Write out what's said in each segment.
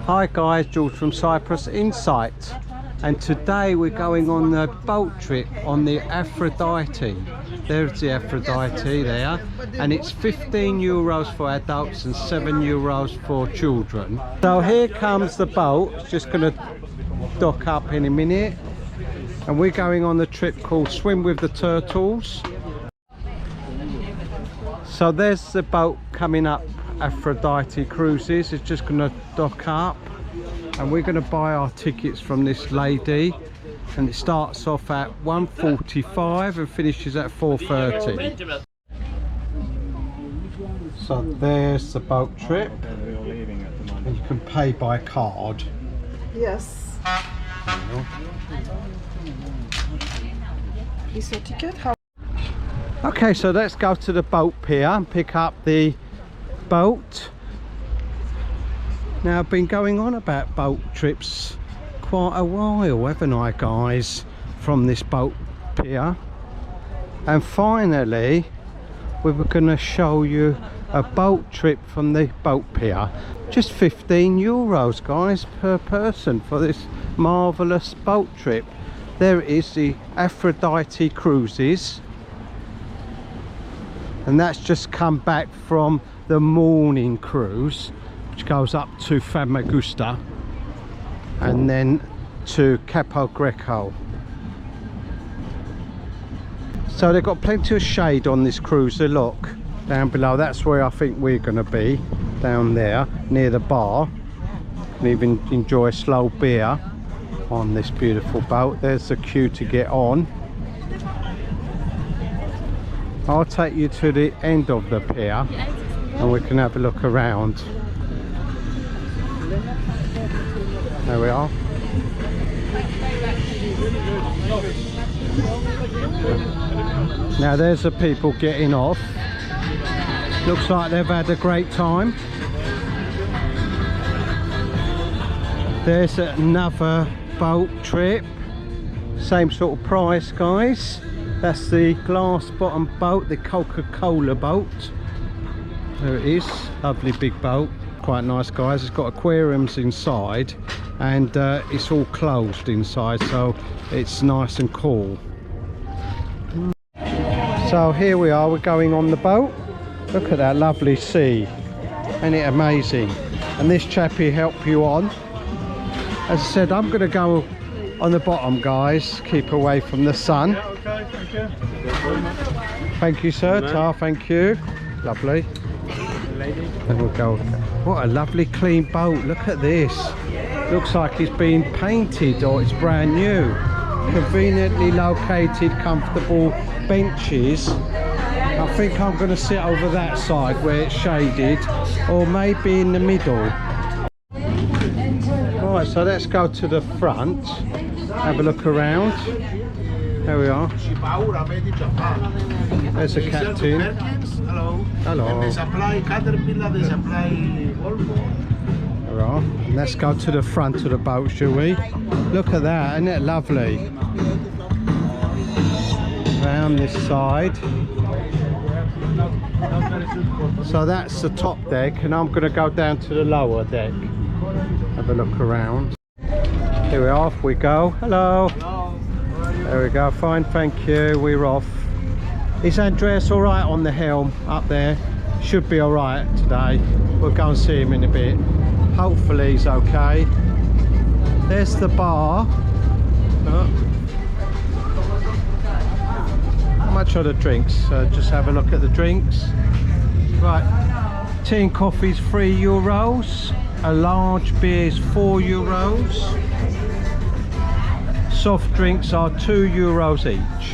Hi guys, George from Cyprus Insight, and today we're going on a boat trip on the Aphrodite. There's the Aphrodite there, and it's 15 euros for adults and 7 euros for children. So here comes the boat. It's just going to dock up in a minute, and we're going on the trip called Swim with the Turtles. So there's the boat coming up, Aphrodite Cruises. It's just going to dock up, and we're going to buy our tickets from this lady, and it starts off at 1:45 and finishes at 4:30. So there's the boat trip, and you can pay by card. Yes. Is your ticket? How? Okay, so let's go to the boat pier and pick up the boat. Now, I've been going on about boat trips quite a while, haven't I, guys, from this boat pier, and finally we were going to show you a boat trip from the boat pier. Just 15 euros, guys, per person for this marvelous boat trip. There it is, the Aphrodite Cruises, and that's just come back from the morning cruise, which goes up to Famagusta and then to Capo Greco. So they've got plenty of shade on this cruiser. Look down below, that's where I think we're going to be, down there near the bar. You can even enjoy a slow beer on this beautiful boat. There's the queue to get on. I'll take you to the end of the pier and we can have a look around. There we are. Now there's the people getting off. Looks like they've had a great time. There's another boat trip, same sort of price, guys. That's the glass bottom boat, the Coca-Cola boat. There it is, lovely big boat, quite nice, guys. It's got aquariums inside, and it's all closed inside, so it's nice and cool. So here we are, we're going on the boat. Look at that lovely sea, isn't it amazing? And this chappie help you on. As I said, I'm going to go on the bottom, guys, keep away from the sun. Yeah, okay, thank you. Thank you, sir. Tar, thank you. Lovely. And we'll go. What a lovely clean boat. Look at this. Looks like it's been painted or it's brand new. Conveniently located, comfortable benches. I think I'm going to sit over that side where it's shaded, or maybe in the middle. Right, so let's go to the front, have a look around. There we are. There's the captain. Hello. Hello. And they supply Caterpillar, they supply Volvo. There we are. And let's go to the front of the boat, shall we? Look at that, isn't it lovely? Around this side. So that's the top deck, and I'm going to go down to the lower deck. Have a look around. Here we are, off we go. Hello. Hello. There we go, fine, thank you. We're off. Is Andreas all right on the helm up there? Should be all right today. We'll go and see him in a bit. Hopefully he's okay. There's the bar. Oh. How much are the drinks? Just have a look at the drinks. Right, tea and coffee's €3. A large beer is €4. Soft drinks are €2 each.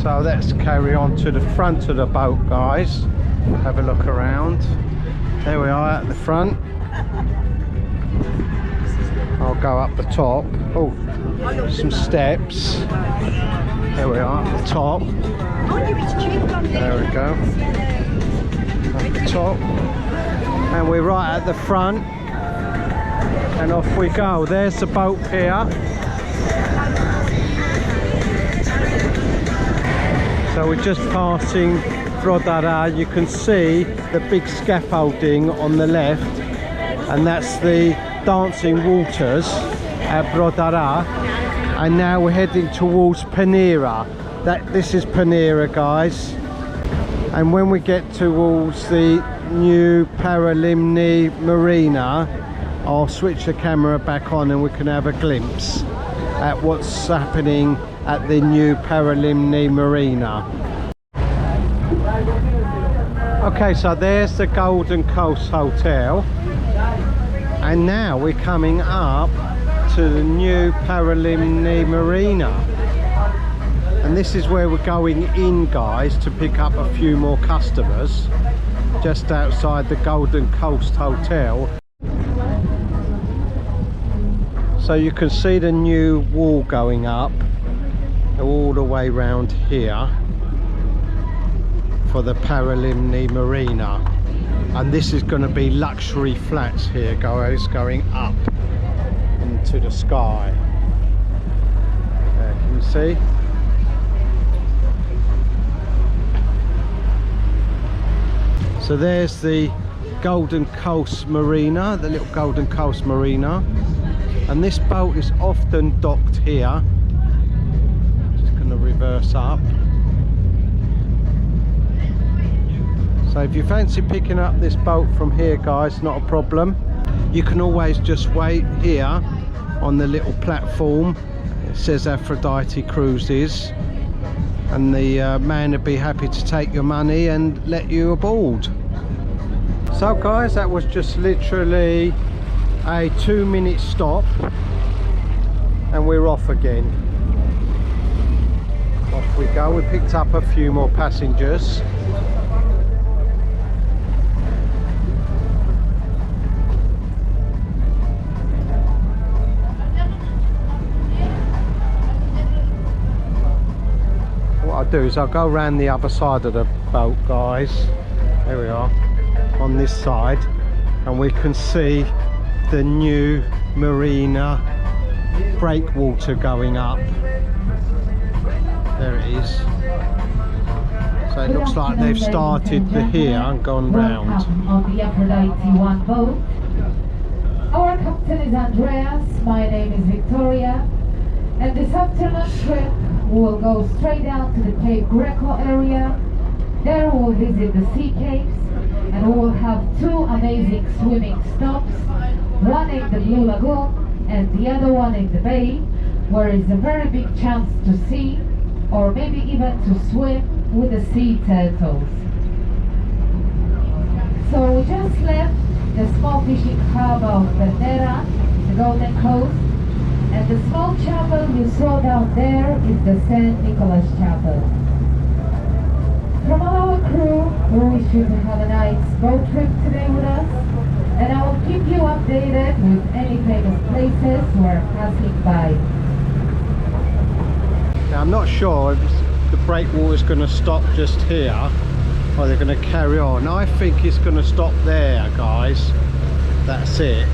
So let's carry on to the front of the boat, guys. Have a look around. There we are at the front. to go up the top. Oh, some steps. There we are, at the top. There we go. At the top. And we're right at the front. And off we go. There's the boat pier. So we're just passing Protaras. You can see the big scaffolding on the left, and that's the dancing waters at Protaras. And now we're heading towards Panera. This is Panera, guys. And when we get towards the new Paralimni Marina, I'll switch the camera back on and we can have a glimpse at what's happening at the new Paralimni Marina. Okay, so there's the Golden Coast Hotel, and now we're coming up to the new Paralimni Marina, and this is where we're going in, guys, to pick up a few more customers just outside the Golden Coast Hotel. So you can see the new wall going up all the way round here for the Paralimni Marina, and this is going to be luxury flats here, guys, going up into the sky. There, can you see? So there's the Golden Coast Marina, the little Golden Coast Marina, and this boat is often docked here. Just going to reverse up. So if you fancy picking up this boat from here, guys, not a problem. You can always just wait here on the little platform. It says Aphrodite Cruises, and the man would be happy to take your money and let you aboard. So guys, that was just literally a 2-minute stop, and we're off again. Off we go. We picked up a few more passengers. What I'll do is I'll go around the other side of the boat, guys. There we are, on this side, and we can see the new marina breakwater going up. There it is. So it looks like they've started the here and gone round. On the Aphrodite 1 boat. Our captain is Andreas, my name is Victoria, and this afternoon trip we'll go straight down to the Cape Greco area. There we'll visit the sea caves, and we'll have 2 amazing swimming stops, one in the Blue Lagoon and the other one in the bay, where is a very big chance to see, or maybe even to swim with the sea turtles. So we just left the small fishing harbour of Panera, the Golden Coast, and the small chapel you saw down there is the St. Nicholas Chapel. From all our crew, we wish you to have a nice boat trip today with us, and I will keep you updated with any famous places we're passing by. Now, I'm not sure if the breakwater is going to stop just here or they're going to carry on. I think it's going to stop there, guys. That's it.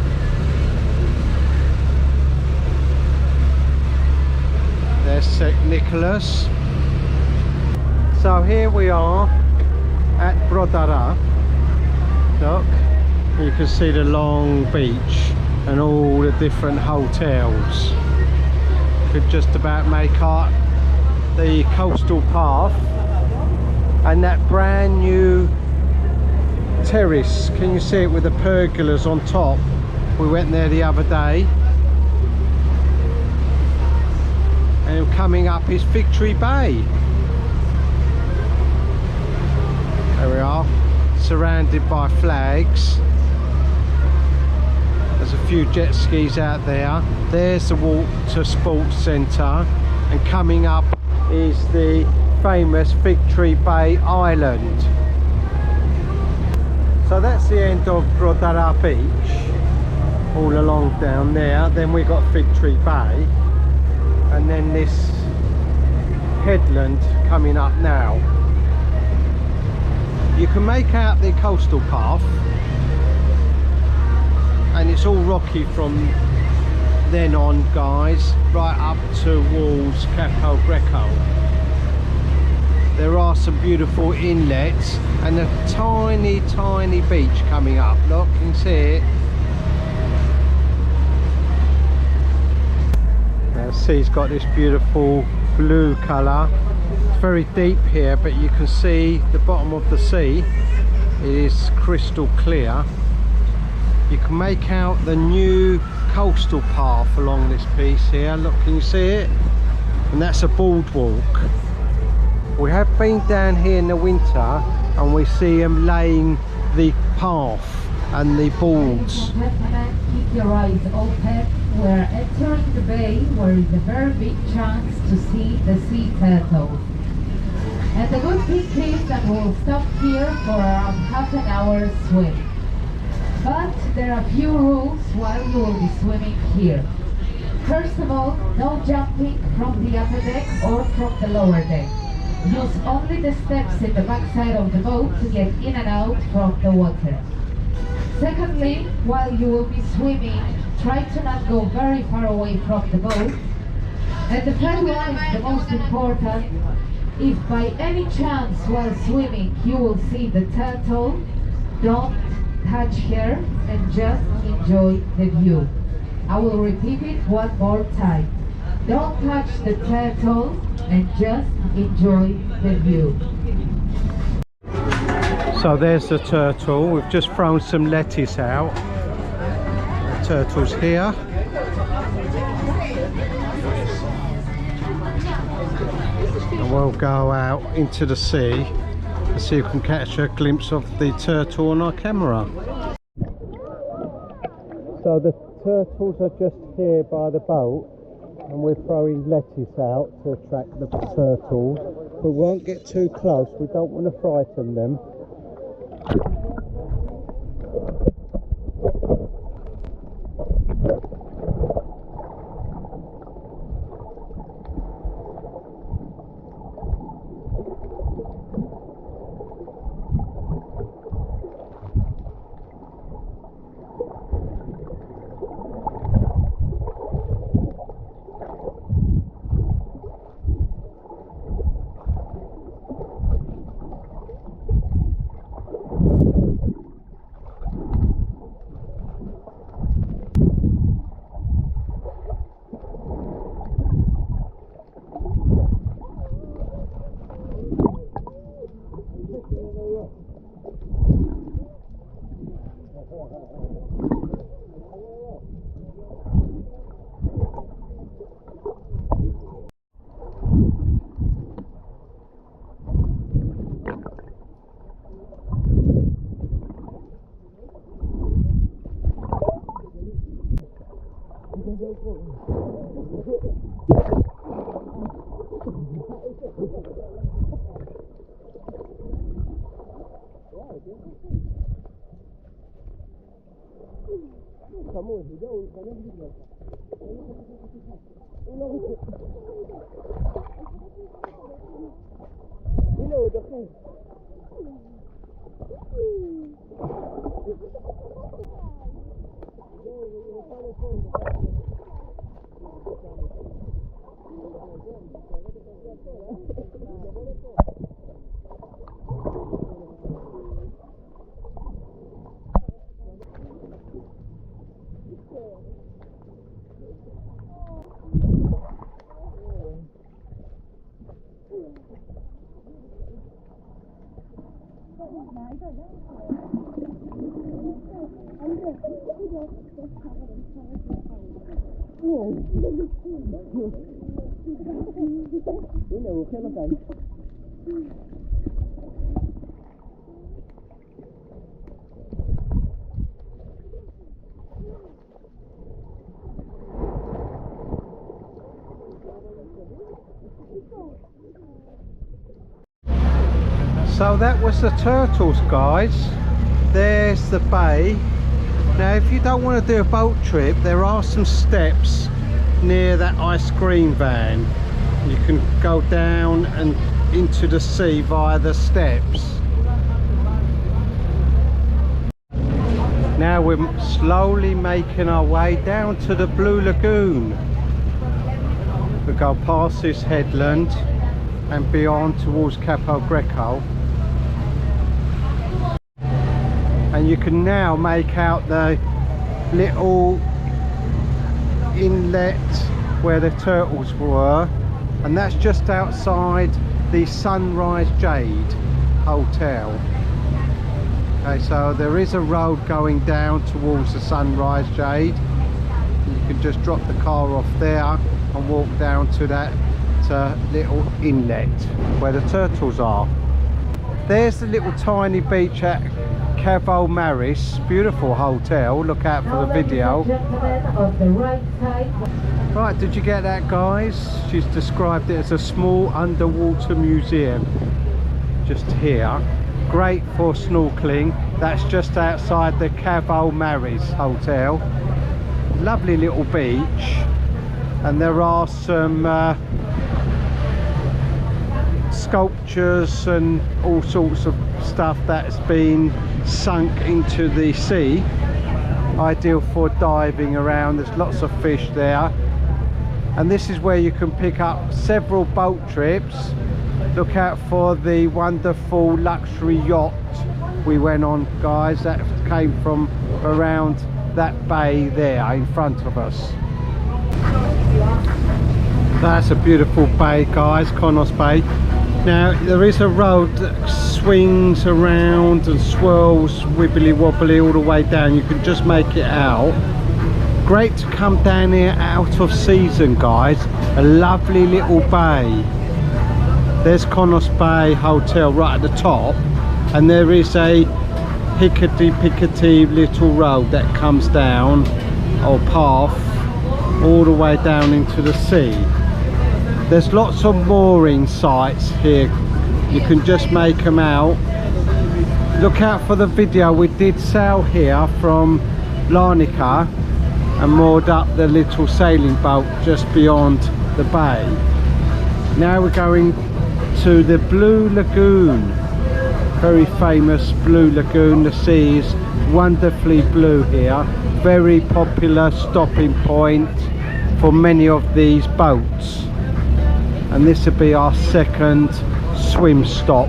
There's St. Nicholas. So here we are at Protaras. Look, you can see the long beach and all the different hotels. Could just about make out the coastal path, and that brand new terrace. Can you see it with the pergolas on top? We went there the other day. And coming up is Victory Bay. There we are, surrounded by flags. There's a few jet skis out there. There's the Water Sports Centre, and coming up is the famous Victory Bay Island. So that's the end of Protaras Beach. all along down there. Then we got Fig Tree Bay, and then this headland coming up now. You can make out the coastal path, and it's all rocky from then on, guys, right up towards Capo Greco. There are some beautiful inlets and a tiny beach coming up. Look, you can see it. The sea's got this beautiful blue colour. It's very deep here, but you can see the bottom of the sea. It is crystal clear. You can make out the new coastal path along this piece here. Look, can you see it? And that's a boardwalk. We have been down here in the winter and we see them laying the path and the boards. Keep your eyes open. We're entering the bay where is a very big chance to see the sea turtles. And the good thing is that we'll stop here for around half an hour swim. But there are a few rules while you will be swimming here. First of all, no jumping from the upper deck or from the lower deck. Use only the steps in the backside of the boat to get in and out from the water. Secondly, while you will be swimming, try to not go very far away from the boat. And the third one is the most important. If by any chance while swimming you will see the turtle, don't touch her and just enjoy the view. I will repeat it one more time. Don't touch the turtle and just enjoy the view. So there's the turtle. We've just thrown some lettuce out. The turtle's here. And we'll go out into the sea and see if we can catch a glimpse of the turtle on our camera. So the turtles are just here by the boat, and we're throwing lettuce out to attract the turtles. We won't get too close, we don't want to frighten them. So that was the turtles, guys. There's the bay Now if you don't want to do a boat trip, there are some steps near that ice cream van. You can go down and into the sea via the steps. Now we're slowly making our way down to the Blue Lagoon. We go past this headland and beyond towards Capo Greco. And you can now make out the little inlet where the turtles were, and that's just outside the Sunrise Jade Hotel. Okay, so there is a road going down towards the Sunrise Jade. You can just drop the car off there and walk down to that little inlet where the turtles are. There's the little tiny beach at Cavo Maris, beautiful hotel. Look out for the video. Right, did you get that, guys? She's described it as a small underwater museum just here. Great for snorkeling. That's just outside the Cavo Maris hotel. Lovely little beach, and there are some sculptures and all sorts of stuff that's been sunk into the sea, ideal for diving around. There's lots of fish there, and this is where you can pick up several boat trips. Look out for the wonderful luxury yacht we went on, guys. That came from around that bay there in front of us. That's a beautiful bay, guys, Konos Bay. Now there is a road that swings around and swirls wibbly wobbly all the way down. You can just make it out. Great to come down here out of season, guys. A lovely little bay. There's Konos Bay Hotel right at the top, and there is a hickety-pickety little road that comes down, or path, all the way down into the sea. There's lots of mooring sites here. You can just make them out. Look out for the video. We did sail here from Larnaca and moored up the little sailing boat just beyond the bay. Now we're going to the Blue Lagoon. Very famous Blue Lagoon. The sea is wonderfully blue here. Very popular stopping point for many of these boats. And this will be our second swim stop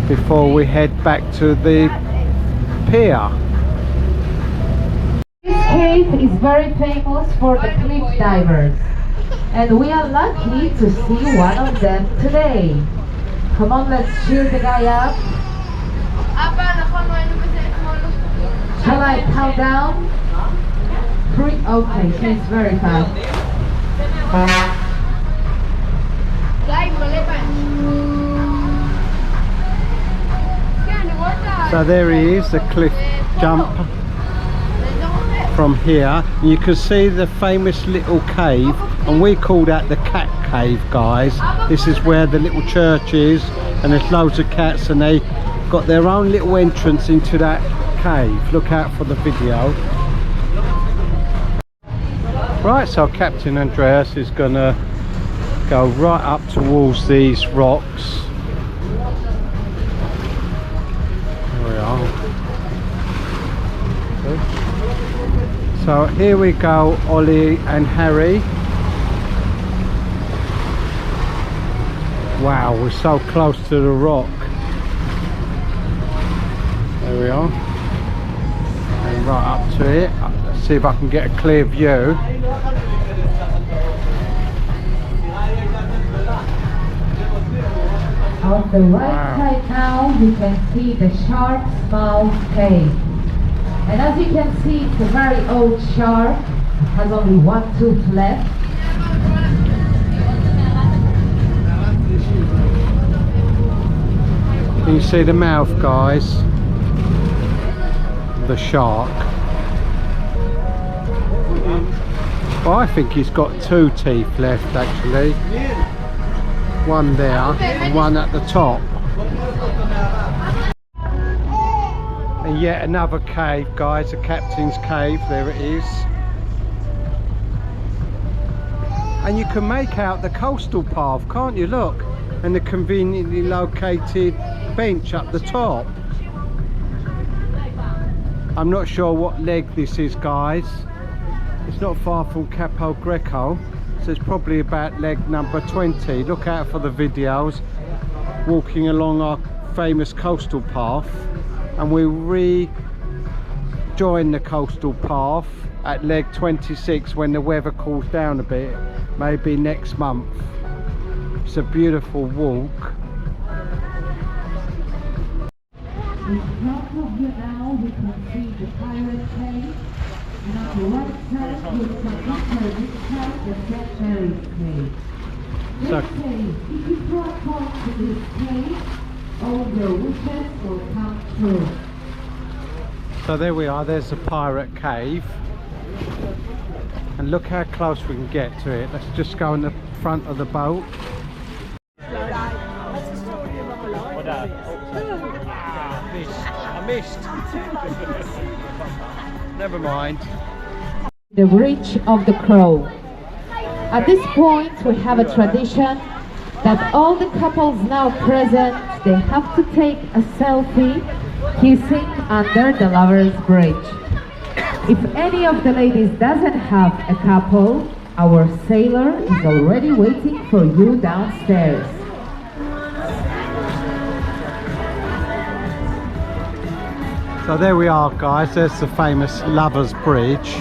before we head back to the pier. This cave is very famous for the cliff divers, and we are lucky to see one of them today. Come on, let's cheer the guy up. Shall I count down? 3. Okay, he's very fast. So there he is, the cliff jump from here. You can see the famous little cave, and we call that the cat cave, guys. This is where the little church is, and there's loads of cats, and they got their own little entrance into that cave. Look out for the video. Right, so Captain Andreas is gonna go right up towards these rocks. There we are. So here we go, Ollie and Harry. Wow, we're so close to the rock. There we are. And right up to it. Let's see if I can get a clear view. On the right side now, you can see the Shark's Mouth Cave. And as you can see, it's a very old shark. It has only one tooth left. Can you see the mouth, guys? The shark. Well, I think he's got 2 teeth left actually. One there and one at the top. And yet another cave, guys, the captain's cave. There it is. And you can make out the coastal path, can't you? Look, and the conveniently located bench up the top. I'm not sure what leg this is, guys. It's not far from Capo Greco, so it's probably about leg number 20. Look out for the videos walking along our famous coastal path, and we rejoin the coastal path at leg 26 when the weather cools down a bit, maybe next month. It's a beautiful walk. In front of you now you can see the pirate cave, and on the right side you can enter this side the St. Mary's cave. So, This cave, if you drop off to this cave, all your wishes will come true. so there we are, there's the pirate cave. And look how close we can get to it. Let's just go in the front of the boat. I missed. Never mind. The Bridge of the Crow. At this point we have a tradition that all the couples now present, they have to take a selfie kissing under the Lovers Bridge. If any of the ladies doesn't have a couple, our sailor is already waiting for you downstairs. So there we are, guys, there's the famous Lovers Bridge.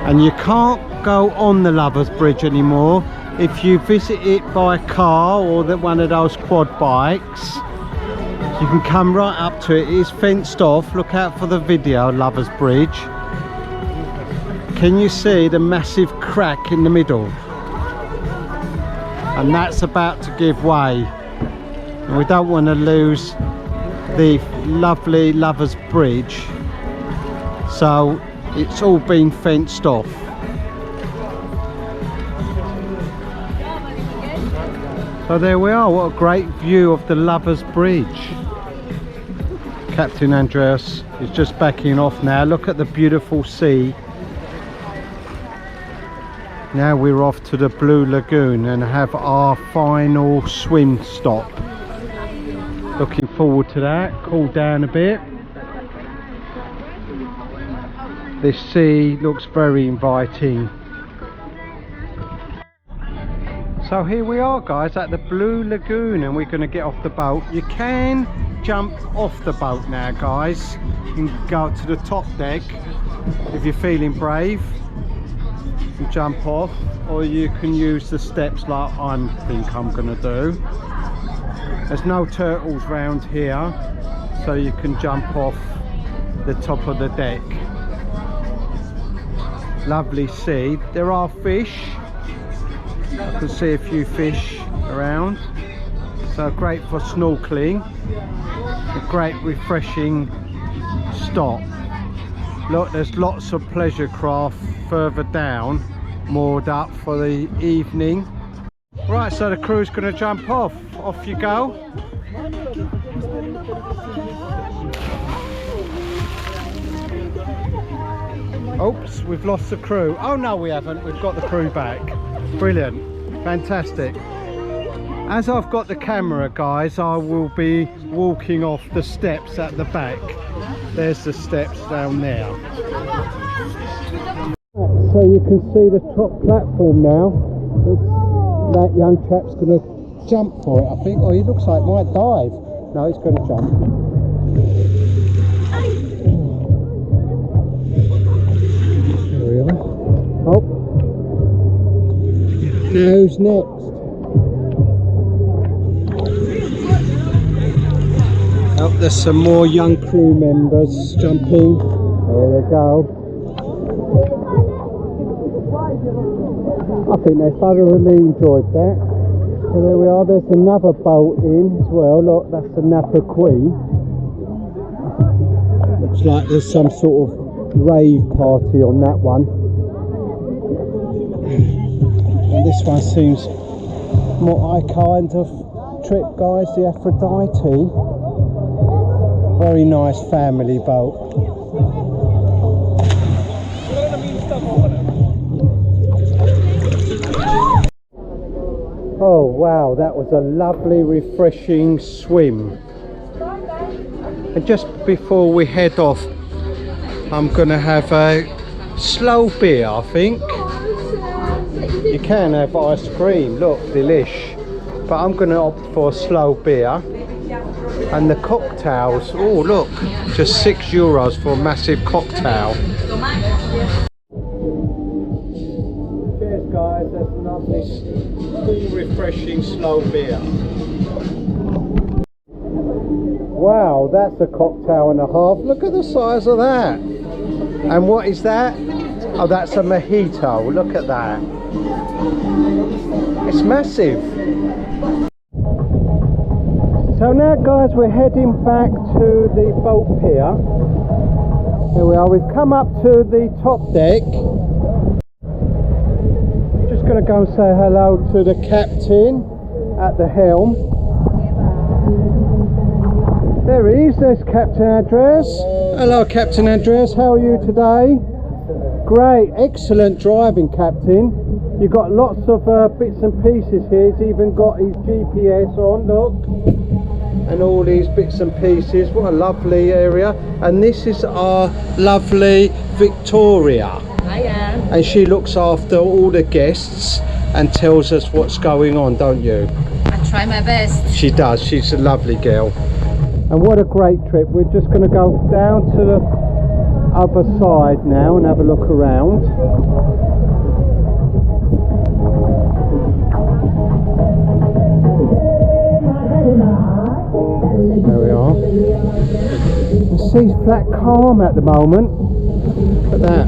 And you can't go on the Lovers Bridge anymore if you visit it by car or one of those quad bikes. You can come right up to it. It is fenced off. Look out for the video, Lovers Bridge. Can you see the massive crack in the middle? And that's about to give way. And we don't want to lose the lovely Lovers Bridge, so it's all been fenced off. So there we are, what a great view of the Lovers Bridge. Captain Andreas is just backing off now. Look at the beautiful sea. Now we're off to the Blue Lagoon and have our final swim stop. Looking forward to that. Cool down a bit. This sea looks very inviting. So here we are, guys, at the Blue Lagoon, and we're going to get off the boat. You can jump off the boat now, guys. You can go to the top deck if you're feeling brave and jump off, or you can use the steps like I think I'm going to do. There's no turtles round here, so you can jump off the top of the deck. Lovely sea. There are fish. I can see a few fish around, so great for snorkeling. A great refreshing stop. Look, there's lots of pleasure craft further down, moored up for the evening. Right, so the crew's going to jump off. Off you go. Oops, we've lost the crew. Oh no, we haven't. We've got the crew back. Brilliant. Fantastic. As I've got the camera, guys, I will be walking off the steps at the back. There's the steps down there. So you can see the top platform now. That young chap's going to jump for it, I think. Oh, he looks like he might dive. No, he's going to jump. There we are. Oh. Now who's next? Oh, there's some more young crew members jumping. There they go. I think they thoroughly enjoyed that. So there we are, there's another boat in as well. Look, that's the Napa Queen. Looks like there's some sort of rave party on that one. And this one seems more my kind of trip, guys, the Aphrodite. very nice family boat. Oh wow, that was a lovely refreshing swim. And just before we head off, I'm gonna have a slow beer, I think. You can have ice cream, look, delish. But I'm gonna opt for a slow beer. And the cocktails, oh look, just €6 for a massive cocktail. Cheers guys, that's a lovely, cool, refreshing slow beer. Wow, that's a cocktail and a half. Look at the size of that. And what is that? Oh, that's a mojito. Look at that. It's massive. So now guys, we're heading back to the boat pier. Here we are. We've come up to the top deck. Just going to go and say hello to the captain at the helm. There he is, there's Captain Andreas. Hello Captain Andreas, how are you today? Great, excellent driving, Captain. You've got lots of bits and pieces here. He's even got his GPS on, look. And all these bits and pieces. What a lovely area. And this is our lovely Victoria. Hiya. And she looks after all the guests and tells us what's going on, don't you? I try my best. She does, she's a lovely girl. And what a great trip. We're just going to go down to the other side now and have a look around. There we are. The sea's flat calm at the moment. Look at that.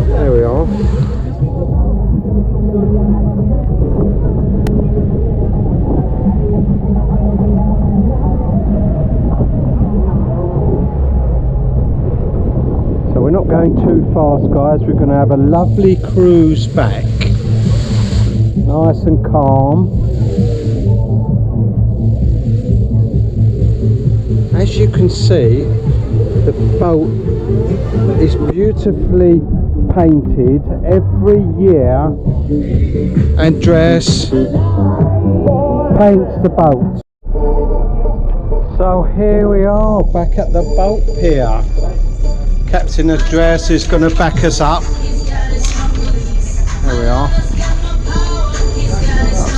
There we are. We're not going too fast guys, we're going to have a lovely cruise back, nice and calm. As you can see, the boat is beautifully painted every year. Andreas paints the boat. So here we are back at the boat pier. Captain Andreas is going to back us up. There we are.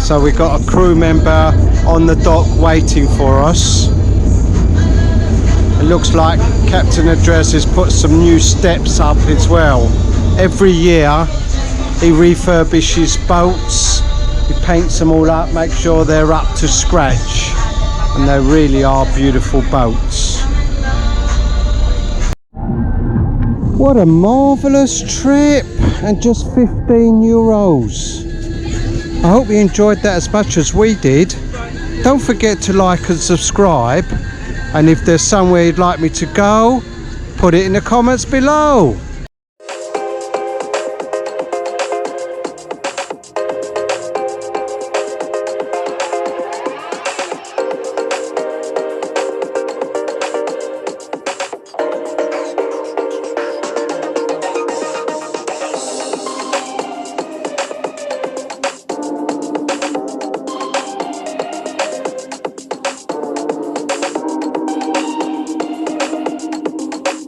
So we've got a crew member on the dock waiting for us. It looks like Captain Andreas has put some new steps up as well. Every year he refurbishes boats, he paints them all up, makes sure they're up to scratch. And they really are beautiful boats. What a marvellous trip, and just €15. I hope you enjoyed that as much as we did. Don't forget to like and subscribe, and if there's somewhere you'd like me to go, put it in the comments below.